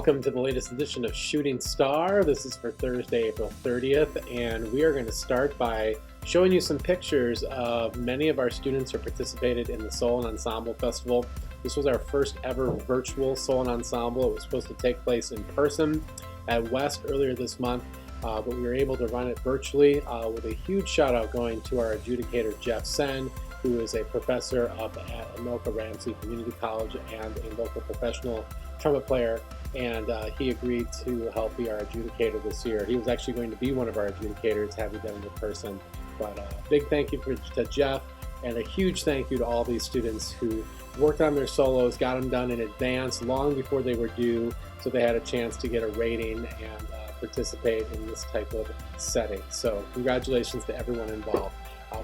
Welcome to the latest edition of Shooting Star. This is for Thursday, April 30th, and we are going to start by showing you some pictures of many of our students who participated in the Solo Ensemble Festival. This was our first ever virtual Solo Ensemble. It was supposed to take place in person at West earlier this month, but we were able to run it virtually with a huge shout out going to our adjudicator, Jeff Sen, who is a professor up at Anoka Ramsey Community College and a local professional trumpet player, and he agreed to help be our adjudicator this year. He was actually going to be one of our adjudicators had we done it in person, but big thank you to Jeff, and a huge thank you to all these students who worked on their solos, got them done in advance long before they were due, so they had a chance to get a rating and participate in this type of setting. So congratulations to everyone involved.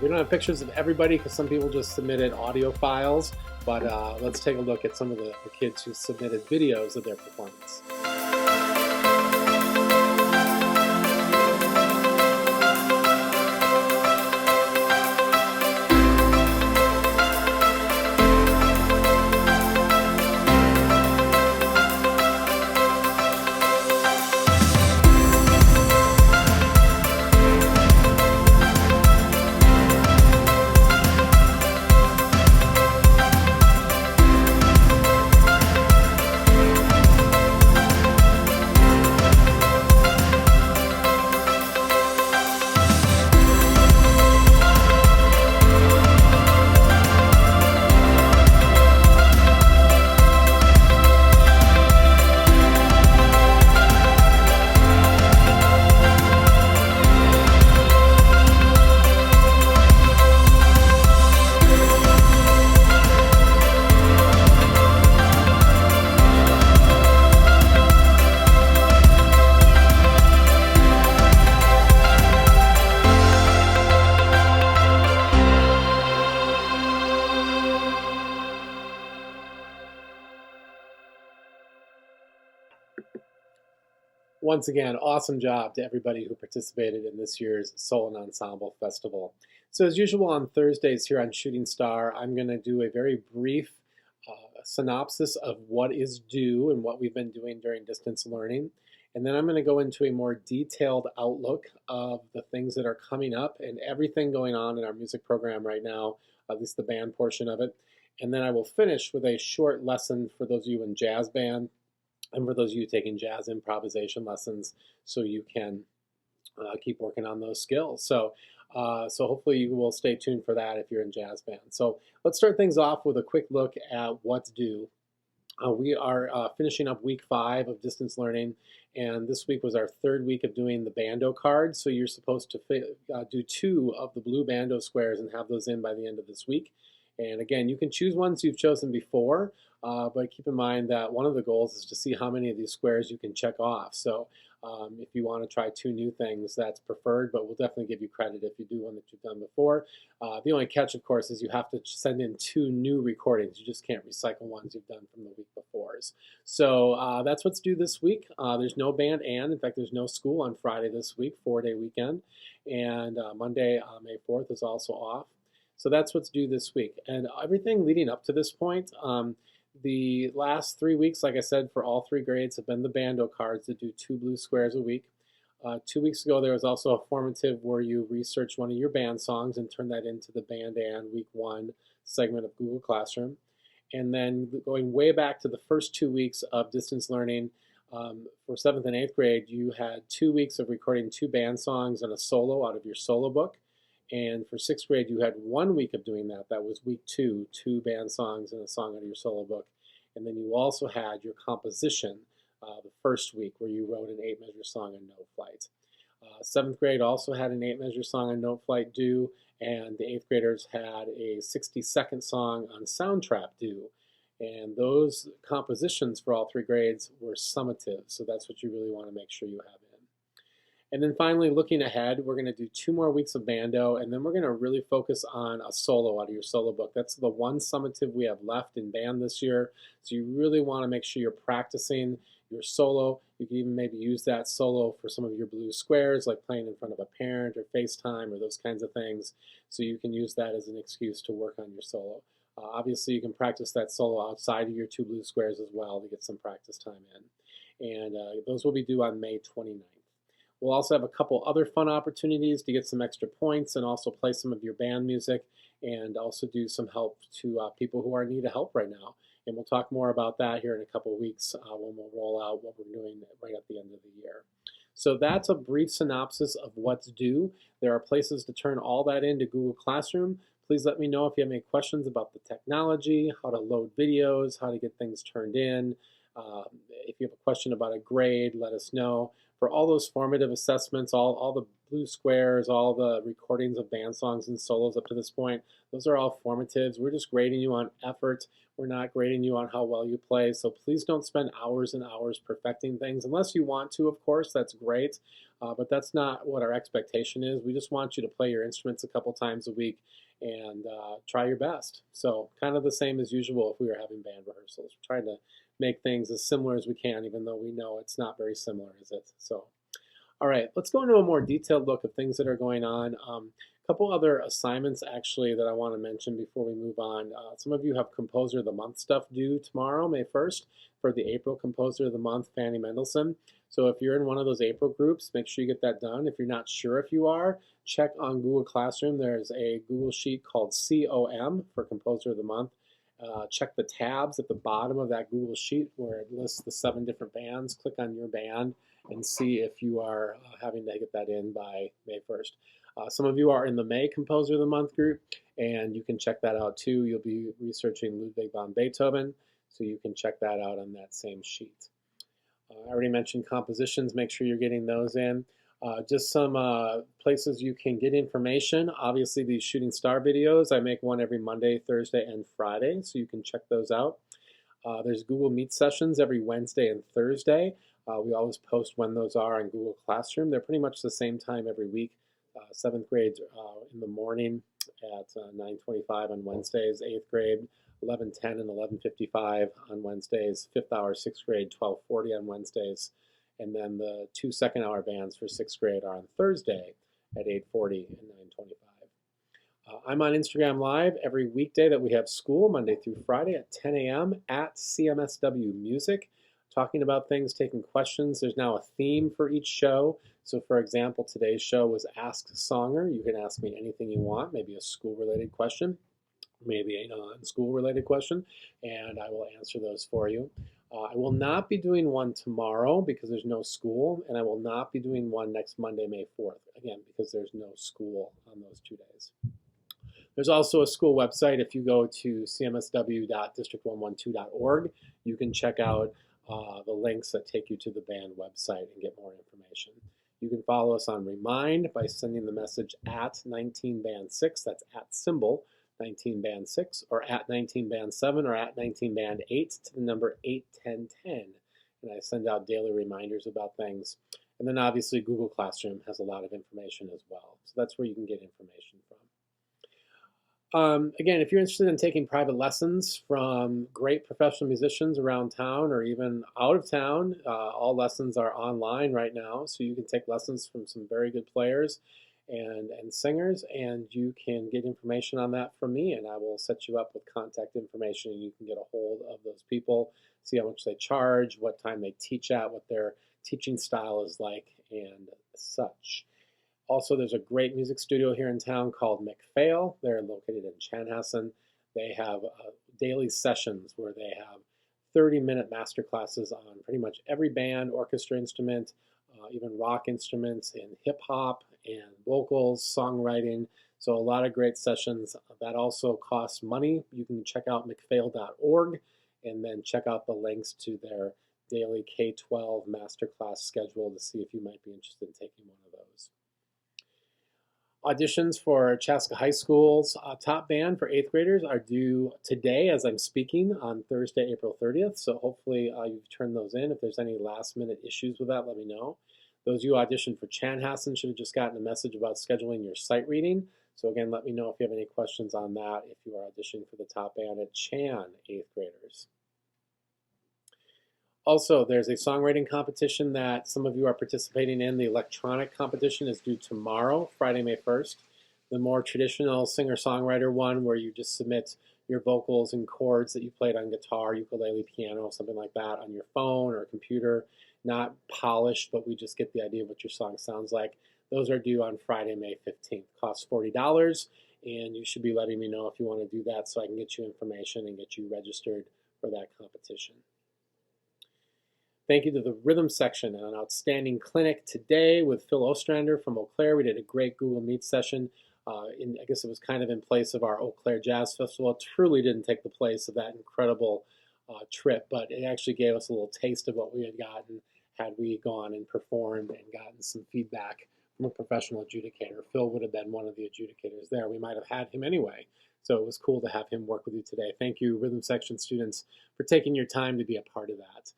We don't have pictures of everybody because some people just submitted audio files, but let's take a look at some of the kids who submitted videos of their performance. Once again, awesome job to everybody who participated in this year's Solo Ensemble Festival. So as usual on Thursdays here on Shooting Star, I'm going to do a very brief synopsis of what is due and what we've been doing during distance learning. And then I'm going to go into a more detailed outlook of the things that are coming up and everything going on in our music program right now, at least the band portion of it. And then I will finish with a short lesson for those of you in jazz band, and for those of you taking jazz improvisation lessons, so you can keep working on those skills. So hopefully you will stay tuned for that if you're in jazz band. So let's start things off with a quick look at what's due. We are finishing up week 5 of distance learning, and this week was our 3rd week of doing the bando cards. So you're supposed to do 2 of the blue bando squares and have those in by the end of this week. And again, you can choose ones you've chosen before, but keep in mind that one of the goals is to see how many of these squares you can check off. So if you want to try 2 new things, that's preferred, but we'll definitely give you credit if you do one that you've done before. The only catch, of course, is you have to send in 2 new recordings. You just can't recycle ones you've done from the week before. So that's what's due this week. There's no band, and in fact, there's no school on Friday this week, 4-day weekend, and Monday, May 4th is also off. So that's what's due this week. And everything leading up to this point, the last 3 weeks, like I said, for all 3 grades have been the bando cards that do 2 blue squares a week. 2 weeks ago, there was also a formative where you research one of your band songs and turn that into the Band and Week 1 segment of Google Classroom. And then going way back to the first 2 weeks of distance learning, for 7th and 8th grade, you had 2 weeks of recording 2 band songs and a solo out of your solo book. And for 6th grade, you had 1 week of doing that. That was week 2, 2 band songs and a song out of your solo book. And then you also had your composition the first week where you wrote an 8-measure song and note flight. 7th grade also had an 8-measure song and note flight due, and the 8th graders had a 60-second song on soundtrap due. And those compositions for all 3 grades were summative, so that's what you really want to make sure you have in. And then finally, looking ahead, we're going to do 2 more weeks of bando, and then we're going to really focus on a solo out of your solo book. That's the one summative we have left in band this year. So you really want to make sure you're practicing your solo. You can even maybe use that solo for some of your blue squares, like playing in front of a parent or FaceTime or those kinds of things. So you can use that as an excuse to work on your solo. Obviously, you can practice that solo outside of your 2 blue squares as well to get some practice time in. and those will be due on May 29th. We'll also have a couple other fun opportunities to get some extra points and also play some of your band music and also do some help to people who are in need of help right now. And we'll talk more about that here in a couple of weeks when we'll roll out what we're doing right at the end of the year. So that's a brief synopsis of what's due. There are places to turn all that into Google Classroom. Please let me know if you have any questions about the technology, how to load videos, how to get things turned in. If you have a question about a grade, let us know. For all those formative assessments, all the blue squares, all the recordings of band songs and solos up to this point, those are all formatives. We're just grading you on effort. We're not grading you on how well you play. So please don't spend hours and hours perfecting things. Unless you want to, of course, that's great. But that's not what our expectation is. We just want you to play your instruments a couple times a week and try your best. So kind of the same as usual if we were having band rehearsals. We're trying to make things as similar as we can, even though we know it's not very similar, is it? So, all right, let's go into a more detailed look of things that are going on. A couple other assignments, actually, that I want to mention before we move on. Some of you have Composer of the Month stuff due tomorrow, May 1st, for the April Composer of the Month, Fanny Mendelssohn. So if you're in one of those April groups, make sure you get that done. If you're not sure if you are, check on Google Classroom. There's a Google sheet called COM for Composer of the Month. Check the tabs at the bottom of that Google sheet where it lists the 7 different bands. Click on your band and see if you are having to get that in by May 1st. Some of you are in the May Composer of the Month group, and you can check that out too. You'll be researching Ludwig van Beethoven, so you can check that out on that same sheet. I already mentioned compositions. Make sure you're getting those in. Just some places you can get information. Obviously, these Shooting Star videos. I make one every Monday, Thursday, and Friday, so you can check those out. There's Google Meet sessions every Wednesday and Thursday. We always post when those are on Google Classroom. They're pretty much the same time every week. 7th grade in the morning at 9:25 on Wednesdays. 8th grade, 11:10 and 11:55 on Wednesdays. 5th hour, 6th grade, 12:40 on Wednesdays. And then the 2 second-hour bands for 6th grade are on Thursday at 8:40 and 9:25. I'm on Instagram Live every weekday that we have school, Monday through Friday at 10 a.m. at CMSW Music, talking about things, taking questions. There's now a theme for each show. So for example, today's show was Ask Songer. You can ask me anything you want, maybe a school-related question, maybe a non-school-related question, and I will answer those for you. I will not be doing one tomorrow because there's no school, and I will not be doing one next Monday, May 4th, again, because there's no school on those 2 days. There's also a school website. If you go to cmsw.district112.org, you can check out the links that take you to the band website and get more information. You can follow us on Remind by sending the message at 19band6, that's at symbol 19band6, or at 19band7, or at 19band8 to the number 81010. And I send out daily reminders about things. And then obviously Google Classroom has a lot of information as well. So that's where you can get information from. Again, if you're interested in taking private lessons from great professional musicians around town or even out of town, all lessons are online right now. So you can take lessons from some very good players and singers, and you can get information on that from me, and I will set you up with contact information, and you can get a hold of those people, see how much they charge, what time they teach at, what their teaching style is like, and such. Also, there's a great music studio here in town called McPhail. They're located in Chanhassen. They have daily sessions where they have 30-minute master classes on pretty much every band, orchestra instrument, even rock instruments, and hip-hop, and vocals, songwriting. So a lot of great sessions. That also costs money. You can check out mcphail.org and then check out the links to their daily K-12 masterclass schedule to see if you might be interested in taking one of those. Auditions for Chaska High School's top band for 8th graders are due today as I'm speaking on Thursday, April 30th. So hopefully you've turned those in. If there's any last minute issues with that, let me know. Those of you auditioned for Chanhassen should have just gotten a message about scheduling your sight reading. So again, let me know if you have any questions on that if you are auditioning for the top band at Chan 8th graders. Also, there's a songwriting competition that some of you are participating in. The electronic competition is due tomorrow, Friday, May 1st. The more traditional singer-songwriter one, where you just submit your vocals and chords that you played on guitar, ukulele, piano, something like that on your phone or computer, not polished, but we just get the idea of what your song sounds like. Those are due on Friday, May 15th. Costs $40, and you should be letting me know if you want to do that so I can get you information and get you registered for that competition. Thank you to the rhythm section and an outstanding clinic today with Phil Ostrander from Eau Claire. We did a great Google Meet session. I guess it was kind of in place of our Eau Claire Jazz Festival. It truly didn't take the place of that incredible trip, but it actually gave us a little taste of what we had gotten had we gone and performed and gotten some feedback from a professional adjudicator. Phil would have been one of the adjudicators there. We might have had him anyway, so it was cool to have him work with you today. Thank you, rhythm section students, for taking your time to be a part of that.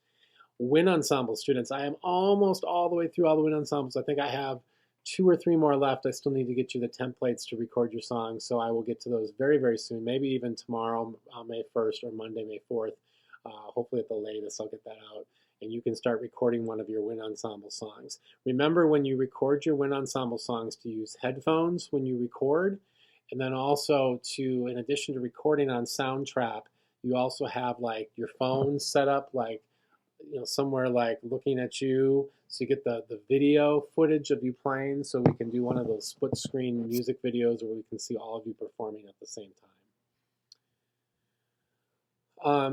Wind ensemble students, I am almost all the way through all the wind ensembles. I think I have 2 or 3 more left. I still need to get you the templates to record your songs, so I will get to those very, very soon, maybe even tomorrow, May 1st, or Monday, May 4th. Hopefully at the latest, I'll get that out, and you can start recording one of your wind ensemble songs. Remember, when you record your wind ensemble songs, to use headphones when you record, and then also to, in addition to recording on Soundtrap, you also have like your phone set up like, somewhere like looking at you, so you get the video footage of you playing, so we can do one of those split screen music videos where we can see all of you performing at the same time.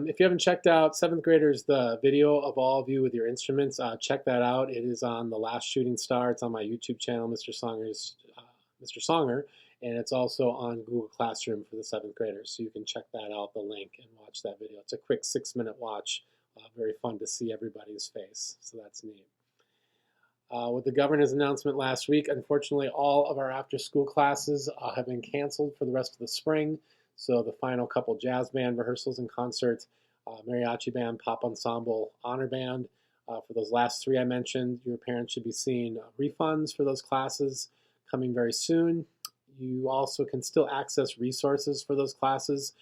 If you haven't checked out 7th graders, the video of all of you with your instruments, check that out. It is on The Last Shooting Star. It's on my YouTube channel, Mr. Songer, and it's also on Google Classroom for the 7th graders, so you can check that out, the link, and watch that video. It's a quick 6-minute watch. Very fun to see everybody's face, so that's neat. With the governor's announcement last week, unfortunately, all of our after-school classes have been canceled for the rest of the spring, so the final couple jazz band rehearsals and concerts, mariachi band, pop ensemble, honor band, for those last 3 I mentioned, your parents should be seeing refunds for those classes coming very soon. You also can still access resources for those classes.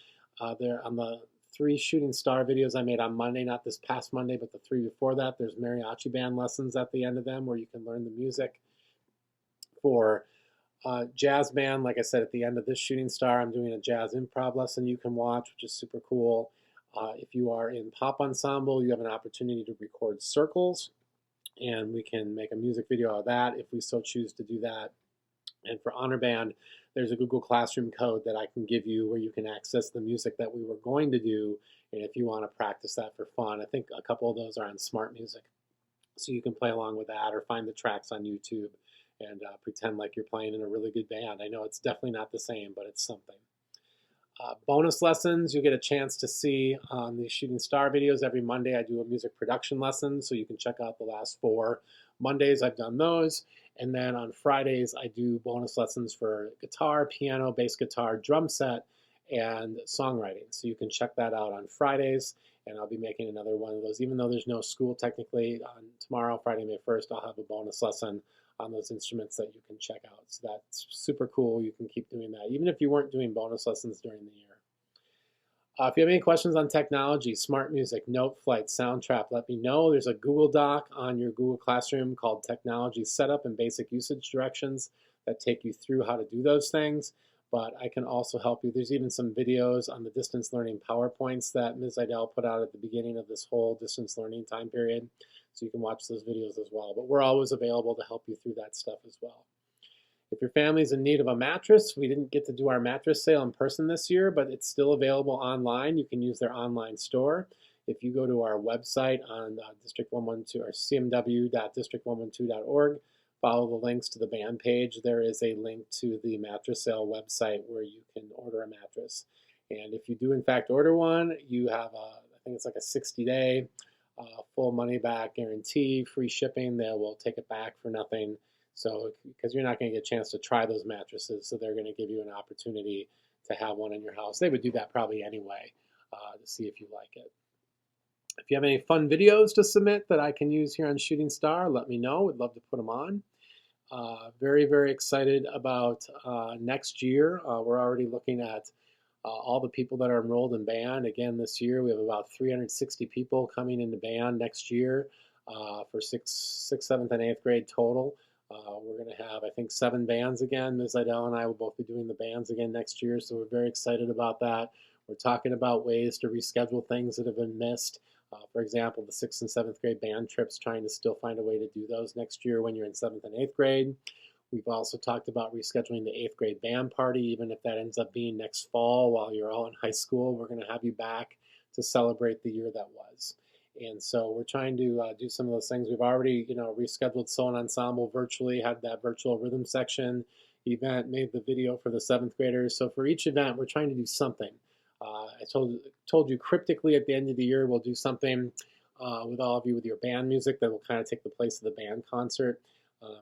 They're on the 3 shooting star videos I made on Monday, not this past Monday, but the 3 before that. There's mariachi band lessons at the end of them where you can learn the music. For jazz band, like I said, at the end of this shooting star, I'm doing a jazz improv lesson you can watch, which is super cool. If you are in pop ensemble, you have an opportunity to record circles, and we can make a music video of that if we so choose to do that. And for honor band, there's a Google Classroom code that I can give you where you can access the music that we were going to do, and if you want to practice that for fun. I think a couple of those are on Smart Music, so you can play along with that or find the tracks on YouTube and pretend like you're playing in a really good band. I know it's definitely not the same, but it's something. Bonus lessons you get a chance to see on the Shooting Star videos. Every Monday I do a music production lesson, so you can check out the last 4 Mondays I've done those. And then on Fridays I do bonus lessons for guitar, piano, bass guitar, drum set, and songwriting. So you can check that out on Fridays, and I'll be making another one of those. Even though there's no school technically, on tomorrow, Friday, May 1st, I'll have a bonus lesson on those instruments that you can check out. So that's super cool. You can keep doing that, even if you weren't doing bonus lessons during the year. If you have any questions on technology, Smart Music, Noteflight, Soundtrap, let me know. There's a Google Doc on your Google Classroom called Technology Setup and Basic Usage Directions that take you through how to do those things. But I can also help you. There's even some videos on the distance learning PowerPoints that Ms. Idell put out at the beginning of this whole distance learning time period. So you can watch those videos as well. But we're always available to help you through that stuff as well. If your family's in need of a mattress, we didn't get to do our mattress sale in person this year, but it's still available online. You can use their online store. If you go to our website on District 112 or cmw.district112.org, follow the links to the band page, there is a link to the mattress sale website where you can order a mattress. And if you do in fact order one, you have I think it's like a 60-day full money back guarantee, free shipping. They will take it back for nothing. So, because you're not going to get a chance to try those mattresses, so they're going to give you an opportunity to have one in your house. They would do that probably anyway to see if you like it. If you have any fun videos to submit that I can use here on Shooting Star, let me know. We'd love to put them on. Very, very excited about next year. We're already looking at all the people that are enrolled in band. Again, this year we have about 360 people coming into band next year for 6th, 7th, and 8th grade total. We're going to have, I think, 7 bands again. Ms. Idell and I will both be doing the bands again next year, so we're very excited about that. We're talking about ways to reschedule things that have been missed. For example, the 6th and 7th grade band trips, trying to still find a way to do those next year when you're in 7th and 8th grade. We've also talked about rescheduling the 8th grade band party, even if that ends up being next fall while you're all in high school. We're going to have you back to celebrate the year that was. And so we're trying to do some of those things. We've already, rescheduled Solo Ensemble virtually, had that virtual rhythm section event, made the video for the 7th graders. So for each event, we're trying to do something. I told you cryptically at the end of the year, we'll do something with all of you with your band music that will kind of take the place of the band concert.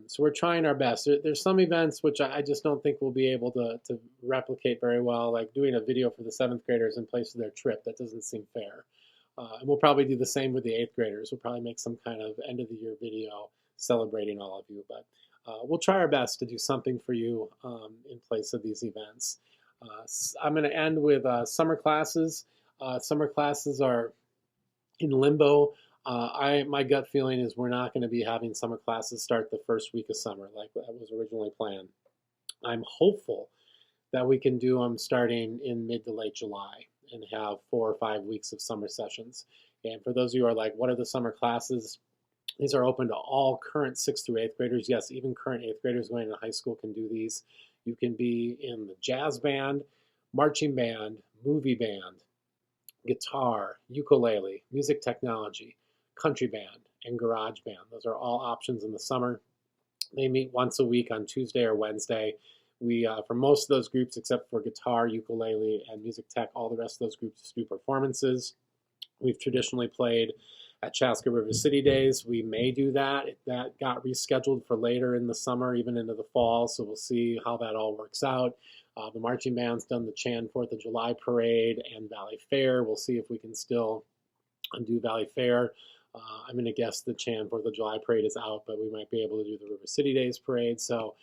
So we're trying our best. There's some events which I just don't think we'll be able to replicate very well, like doing a video for the 7th graders in place of their trip. That doesn't seem fair. And we'll probably do the same with the 8th graders. We'll probably make some kind of end of the year video celebrating all of you. But we'll try our best to do something for you in place of these events. I'm going to end with summer classes. Summer classes are in limbo. My gut feeling is we're not going to be having summer classes start the first week of summer like that was originally planned. I'm hopeful that we can do them starting in mid to late July and have 4 or 5 weeks of summer sessions. And for those of you who are like, what are the summer classes? These are open to all current 6th through 8th graders. Yes, even current 8th graders going to high school can do these. You can be in the jazz band, marching band, movie band, guitar, ukulele, music technology, country band, and garage band. Those are all options in the summer. They meet once a week on Tuesday or Wednesday. We, for most of those groups, except for guitar, ukulele, and music tech, all the rest of those groups do performances. We've traditionally played at Chaska River City Days. We may do that. That got rescheduled for later in the summer, even into the fall, so we'll see how that all works out. The marching band's done the Chan 4th of July Parade and Valley Fair. We'll see if we can still do Valley Fair. I'm going to guess the Chan 4th of July Parade is out, but we might be able to do the River City Days Parade. So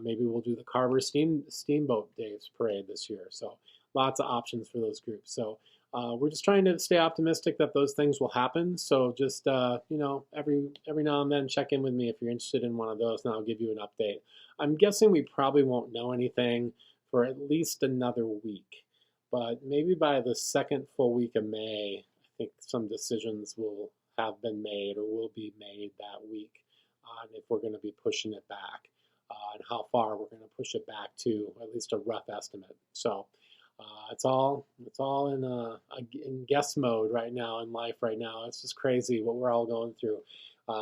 maybe we'll do the Carver Steamboat Days Parade this year. So lots of options for those groups. So we're just trying to stay optimistic that those things will happen. So just, every now and then check in with me if you're interested in one of those, and I'll give you an update. I'm guessing we probably won't know anything for at least another week. But maybe by the second full week of May, I think some decisions will have been made or will be made that week on if we're going to be pushing it back and how far we're going to push it back to, at least a rough estimate. So it's all in guess mode right now in life right now. It's just crazy what we're all going through.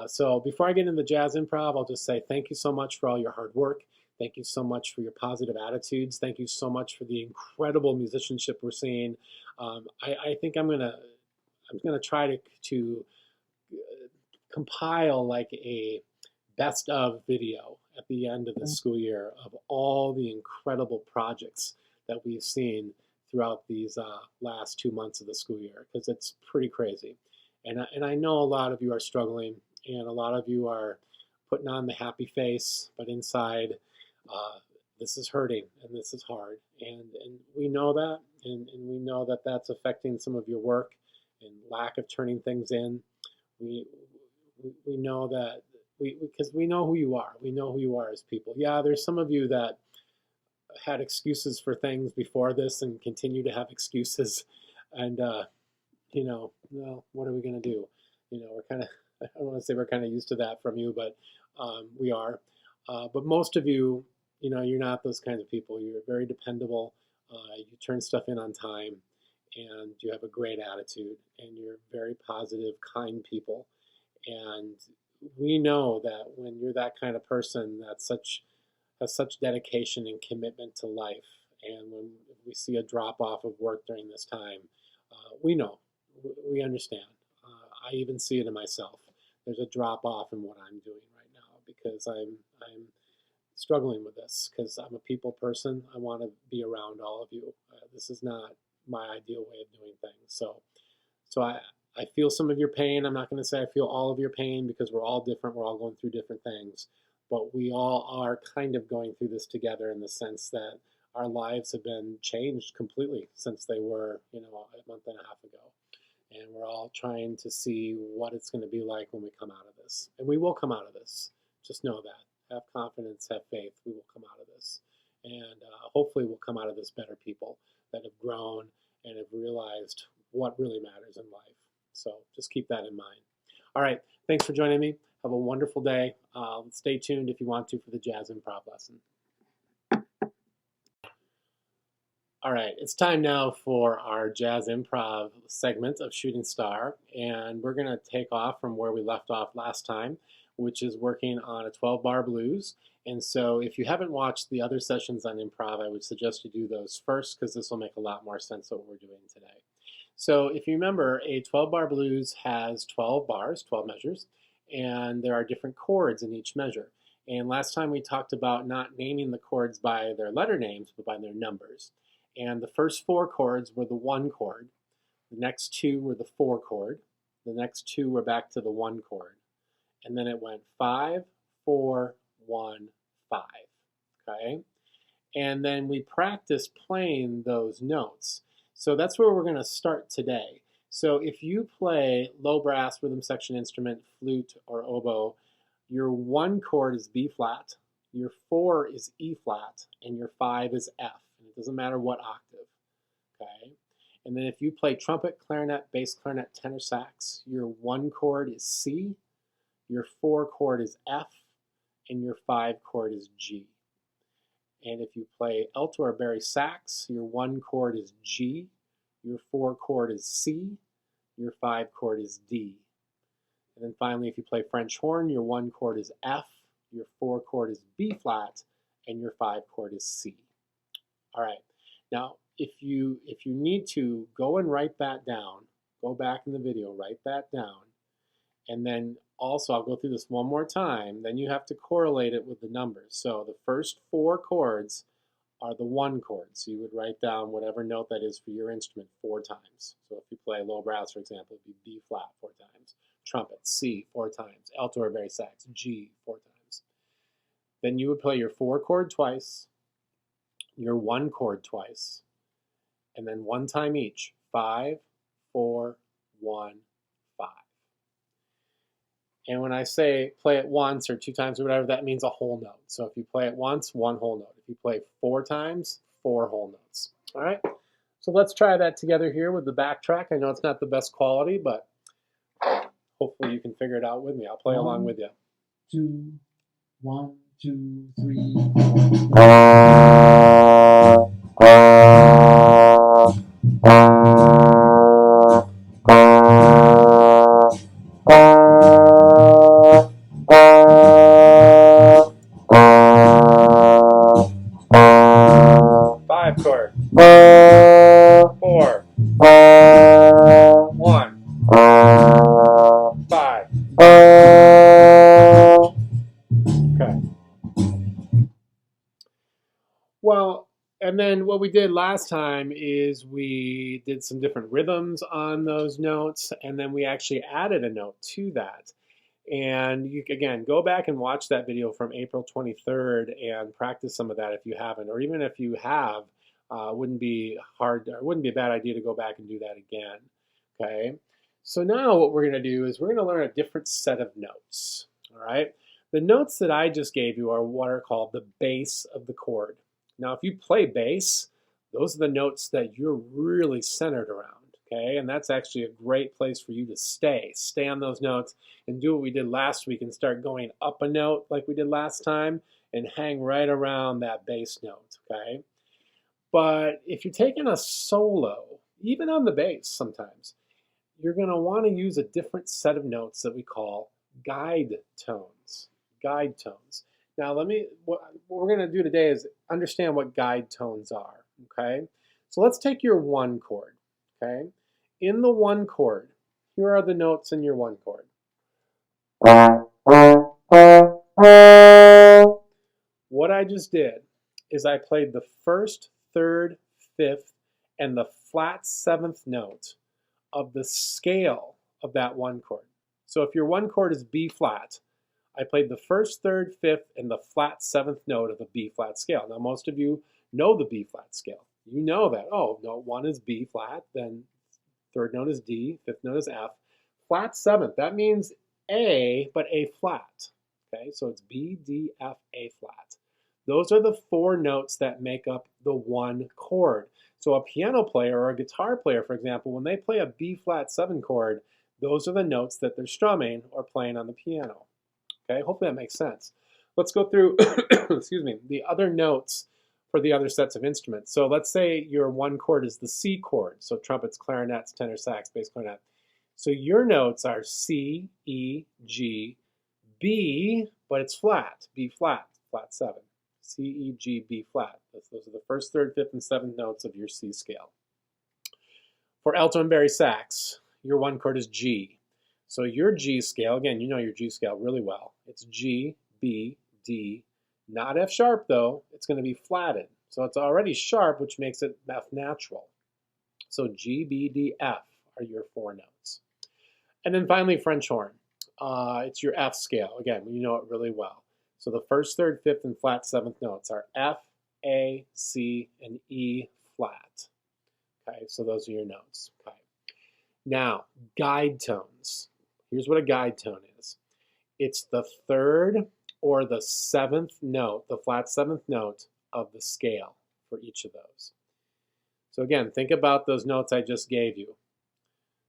So before I get into Jazz Improv, I'll just say thank you so much for all your hard work. Thank you so much for your positive attitudes. Thank you so much for the incredible musicianship we're seeing. I think I'm gonna try to compile like a best of video at the end of the school year of all the incredible projects that we've seen throughout these last 2 months of the school year, because it's pretty crazy. And I know a lot of you are struggling, and a lot of you are putting on the happy face, but inside, this is hurting and this is hard. And we know that, and we know that that's affecting some of your work and lack of turning things in. We know that because we know who you are. We know who you are as people. Yeah, there's some of you that had excuses for things before this and continue to have excuses. And, well, what are we going to do? We're kind of, I don't want to say we're kind of used to that from you, but we are. But most of you, you're not those kinds of people. You're very dependable. You turn stuff in on time, and you have a great attitude, and you're very positive, kind people. And we know that when you're that kind of person that has such dedication and commitment to life, and when we see a drop off of work during this time, we know, we understand. I even see it in myself. There's a drop off in what I'm doing right now because I'm struggling with this because I'm a people person. I want to be around all of you. This is not my ideal way of doing things. So I feel some of your pain. I'm not going to say I feel all of your pain because we're all different. We're all going through different things. But we all are kind of going through this together in the sense that our lives have been changed completely since they were, a month and a half ago. And we're all trying to see what it's going to be like when we come out of this. And we will come out of this. Just know that. Have confidence, have faith. We will come out of this. And hopefully we'll come out of this better people that have grown and have realized what really matters in life. So just keep that in mind. All right, thanks for joining me. Have a wonderful day. Stay tuned if you want to for the Jazz Improv lesson. All right, it's time now for our Jazz Improv segment of Shooting Star, and we're going to take off from where we left off last time, which is working on a 12-bar blues. And so if you haven't watched the other sessions on improv, I would suggest you do those first because this will make a lot more sense of what we're doing today. So if you remember, a 12-bar blues has 12 bars, 12 measures, and there are different chords in each measure. And last time we talked about not naming the chords by their letter names, but by their numbers. And the first 4 chords were the 1 chord. The next 2 were the 4 chord. The next 2 were back to the 1 chord. And then it went 5, 4, 1, 5. Okay? And then we practiced playing those notes. So that's where we're going to start today. So if you play low brass, rhythm section instrument, flute, or oboe, your 1 chord is B flat, your 4 is E flat, and your 5 is F. And it doesn't matter what octave. Okay? And then if you play trumpet, clarinet, bass clarinet, tenor sax, your 1 chord is C, your 4 chord is F, and your 5 chord is G. And if you play alto or Bari Sax, your 1 chord is G, your 4 chord is C, your 5 chord is D. And then finally, if you play French horn, your 1 chord is F, your 4 chord is B flat, and your 5 chord is C. All right. Now, if you need to, go and write that down. Go back in the video, write that down. And then also, I'll go through this one more time. Then you have to correlate it with the numbers. So the first 4 chords are the 1 chord. So you would write down whatever note that is for your instrument 4 times. So if you play low brass, for example, it would be B flat 4 times. Trumpet, C 4 times. Alto or Bari Sax, G 4 times. Then you would play your 4 chord twice, your 1 chord twice, and then 1 time each. 5, 4, 1, 5. And when I say play it once or 2 times or whatever, that means a whole note. So if you play it once, 1 whole note. If you play 4 times, 4 whole notes. All right? So let's try that together here with the backtrack. I know it's not the best quality, but hopefully you can figure it out with me. I'll play along with you. 2, 1, 2, 3, 4. 5 chord. 4. 1. 5. Okay. Well, and then what we did last time is we did some different rhythms on those notes, and then we actually added a note to that. And you, again, go back and watch that video from April 23rd and practice some of that if you haven't, or even if you have, wouldn't be a bad idea to go back and do that again. Okay. So now what we're going to do is we're going to learn a different set of notes. All right. The notes that I just gave you are what are called the base of the chord. Now, if you play bass, those are the notes that you're really centered around. Okay, and that's actually a great place for you to stay on those notes and do what we did last week and start going up a note like we did last time and hang right around that bass note, okay? But if you're taking a solo, even on the bass sometimes, you're going to want to use a different set of notes that we call guide tones. Guide tones. Now, what we're going to do today is understand what guide tones are, okay? So let's take your 1 chord, okay? In the 1 chord, here are the notes in your 1 chord. What I just did is I played the 1st, 3rd, 5th, and the flat 7th note of the scale of that 1 chord. So if your 1 chord is B flat, I played the 1st, 3rd, 5th, and the flat 7th note of the B flat scale. Now most of you know the B flat scale. You know that, oh, note 1 is B flat, then 3rd note is D, 5th note is F. Flat 7th, that means A, but A flat. Okay, so it's B, D, F, A flat. Those are the 4 notes that make up the one chord. So a piano player or a guitar player, for example, when they play a B flat 7 chord, those are the notes that they're strumming or playing on the piano. Okay, hopefully that makes sense. Let's go through, excuse me, the other notes for the other sets of instruments. So let's say your one chord is the C chord, so trumpets, clarinets, tenor sax, bass clarinet. So your notes are C, E, G, B, but it's flat, B flat, flat 7. C, E, G, B flat. Those are the first, third, fifth, and seventh notes of your C scale. For alto and Bari Sax, your one chord is G. So your G scale, again, you know your G scale really well. It's G, B, D, not F sharp though. It's going to be flatted. So it's already sharp, which makes it F natural. So G, B, D, F are your 4 notes. And then finally, French horn. It's your F scale. Again, you know it really well. So the first, third, fifth, and flat 7th notes are F, A, C, and E flat. Okay, so those are your notes. Okay. Now, guide tones. Here's what a guide tone is. It's the 3rd or the 7th note, the flat 7th note of the scale for each of those. So again, think about those notes I just gave you.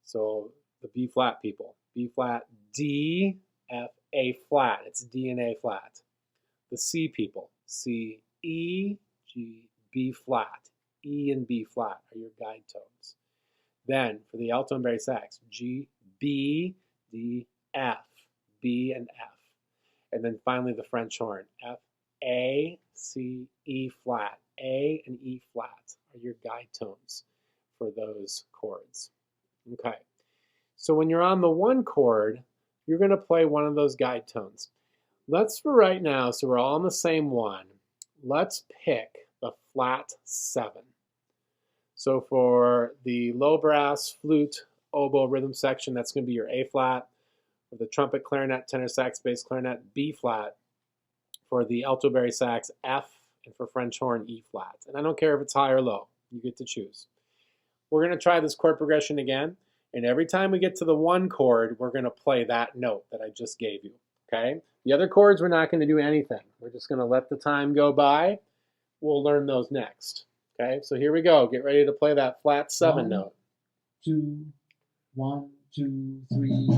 So the B flat people, B flat, D, F, A flat. It's D and A flat. The C people, C, E, G, B flat. E and B flat are your guide tones. Then for the alto and Bari Sax, G, B, D, F, B and F. And then finally the French horn, F, A, C, E flat. A and E flat are your guide tones for those chords. Okay, so when you're on the one chord, you're going to play one of those guide tones. Let's, for right now, so we're all on the same one, let's pick the flat 7. So for the low brass, flute, oboe, rhythm section, that's going to be your A flat. For the trumpet, clarinet, tenor sax, bass clarinet, B flat. For the alto, Bari Sax, F, and for French horn, E flat. And I don't care if it's high or low, you get to choose. We're going to try this chord progression again, and every time we get to the one chord, we're going to play that note that I just gave you, okay? The other chords, we're not going to do anything. We're just going to let the time go by. We'll learn those next, okay? So here we go. Get ready to play that flat 7 note. 2, 1, 2, 3,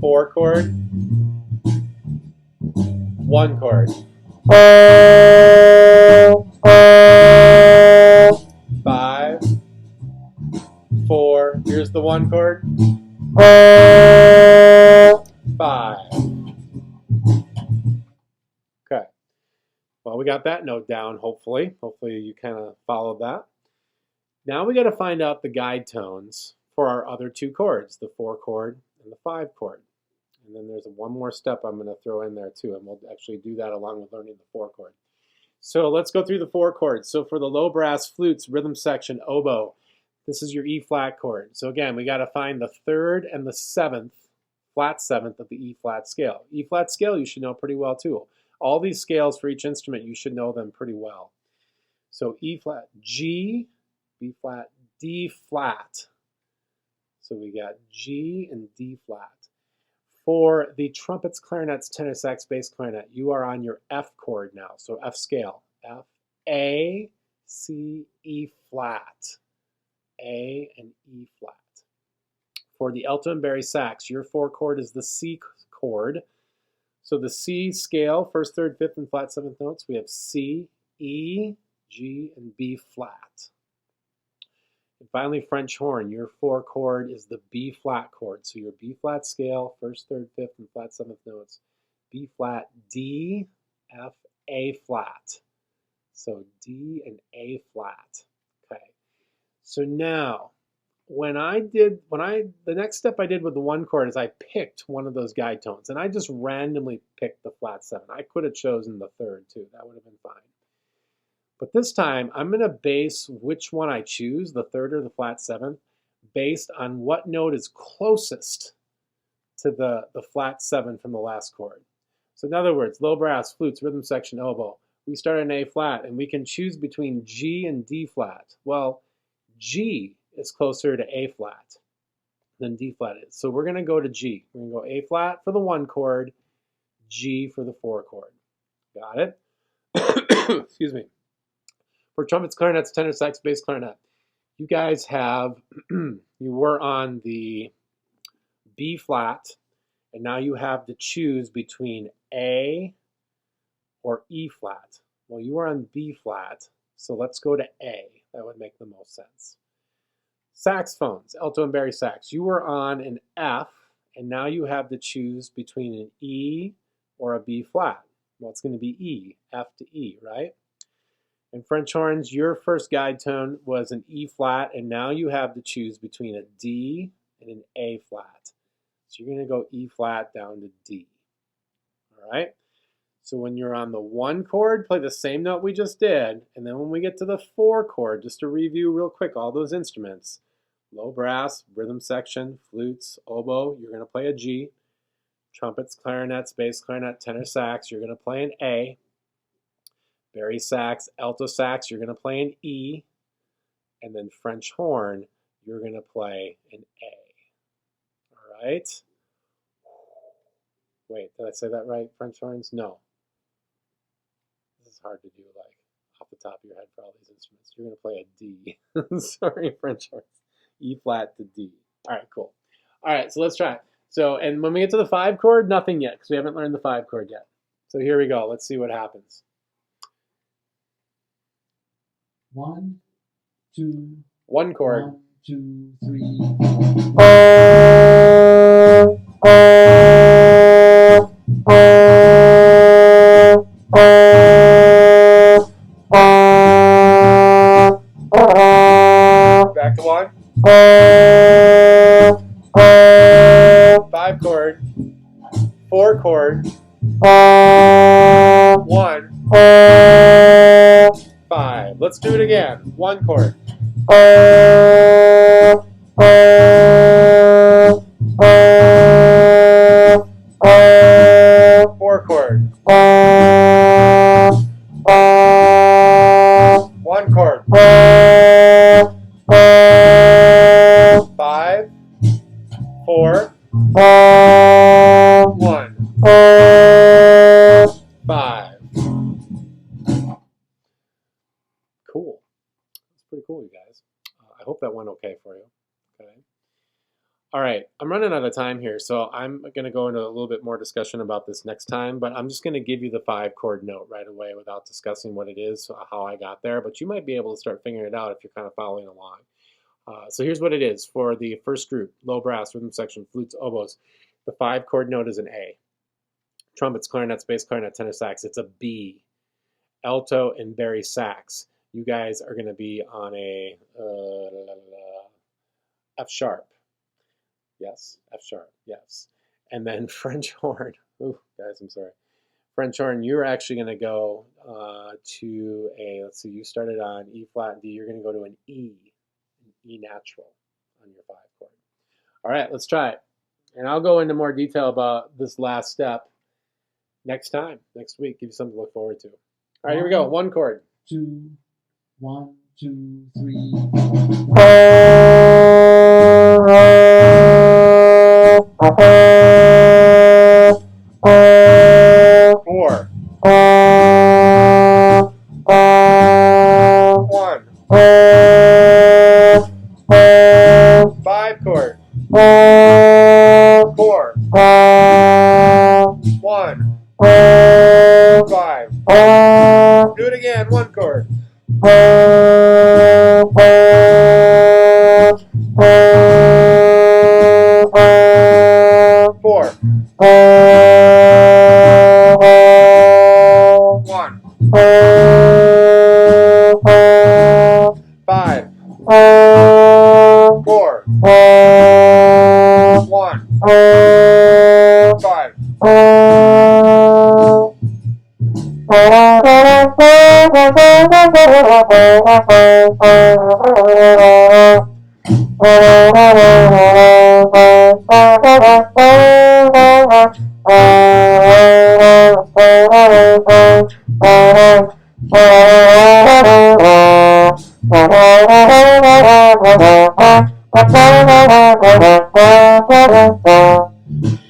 4 chord, 1 chord, 5, 4, here's the 1 chord, 5. Okay, well, we got that note down, hopefully. Hopefully you kind of followed that. Now we got to find out the guide tones for our other 2 chords, the 4 chord and the 5 chord. And then there's one more step I'm going to throw in there too, and we'll actually do that along with learning the 4 chord. So let's go through the 4 chords. So for the low brass, flutes, rhythm section, oboe, this is your E flat chord. So again, we got to find the 3rd and the 7th, flat 7th of the E flat scale. E flat scale you should know pretty well too. All these scales for each instrument, you should know them pretty well. So E flat, G, B flat, D flat. So we got G and D flat. For the trumpets, clarinets, tenor sax, bass clarinet, you are on your F chord now. So F scale, F, A, C, E flat, A and E flat. For the alto and Bari Sax, your 4 chord is the C chord. So the C scale, first, third, fifth, and flat 7th notes, we have C, E, G, and B flat. And finally, French horn, your 4 chord is the B flat chord. So your B flat scale, first, third, fifth, and flat 7th notes, B flat, D, F, A flat. So D and A flat. Okay. So now, the next step I did with the 1 chord is I picked one of those guide tones, and I just randomly picked the flat 7. I could have chosen the 3rd too. That would have been fine. But this time, I'm going to base which one I choose, the 3rd or the flat 7th, based on what note is closest to the flat 7 from the last chord. So in other words, low brass, flutes, rhythm section, oboe. We start in A flat, and we can choose between G and D flat. Well, G is closer to A flat than D flat is. So we're going to go to G. We're going to go A flat for the 1 chord, G for the 4 chord. Got it? Excuse me. For trumpets, clarinets, tenor sax, bass clarinet, you guys have, you were on the B flat, and now you have to choose between A or E flat. Well, you were on B flat, so let's go to A. That would make the most sense. Saxophones, alto and Bari Sax, you were on an F, and now you have to choose between an E or a B flat. Well, it's going to be E, F to E, right? In French horns, your first guide tone was an E flat, and now you have to choose between a D and an A flat. So you're going to go E flat down to D. All right? So when you're on the 1 chord, play the same note we just did, and then when we get to the 4 chord, just to review real quick all those instruments, low brass, rhythm section, flutes, oboe, you're going to play a G. Trumpets, clarinets, bass clarinet, tenor sax, you're going to play an A. Bari Sax, alto sax, you're going to play an E. And then French horn, you're going to play an A. All right? Wait, did I say that right? French horns? No. This is hard to do, like, off the top of your head for all these instruments. You're going to play a D. Sorry, French horns. E flat to D. All right, cool. All right, so let's try it. So, and when we get to the 5 chord, nothing yet, because we haven't learned the 5 chord yet. So here we go. Let's see what happens. 1, 2. 1 chord. 1, 2, 3. 4. Back to 1. 5 chord. 4 chord. 1. 5. Let's do it again. 1 chord. 4 chord. 1 chord. 5. 4. 1. 5. Cool. That's pretty cool, you guys. I hope that went okay for you. Okay. All right, I'm running out of time here, so I'm going to go into a little bit more discussion about this next time, but I'm just going to give you the 5 chord note right away without discussing what it is, how I got there, but you might be able to start figuring it out if you're kind of following along. So here's what it is for the first group: low brass, rhythm section, flutes, oboes. The 5 chord note is an A. Trumpets, clarinets, bass clarinet, tenor sax, it's a B. Alto and Bari Sax, you guys are going to be on a F sharp. Yes, F sharp, yes. And then French horn, ooh, guys, I'm sorry. French horn, you're actually going to go to a, let's see, you started on E flat and D, you're going to go to an E natural on your 5 chord. All right, let's try it. And I'll go into more detail about this last step next week, give you something to look forward to. All right, here we go, 1 chord. 2, 1, 2, 3. 4. 1. 5 chord. 4. 1. 5. Do it again, 1 chord. 4. 1. 5. 4. 1. 5.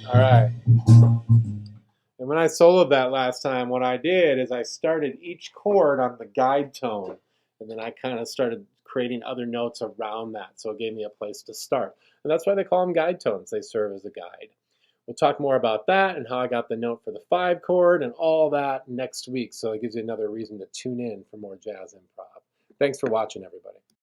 All right. And when I soloed that last time, what I did is I started each chord on the guide tone, and then I kind of started creating other notes around that, so it gave me a place to start. And that's why they call them guide tones. They serve as a guide. We'll talk more about that and how I got the note for the 5 chord and all that next week, so it gives you another reason to tune in for more jazz improv. Thanks for watching, everybody.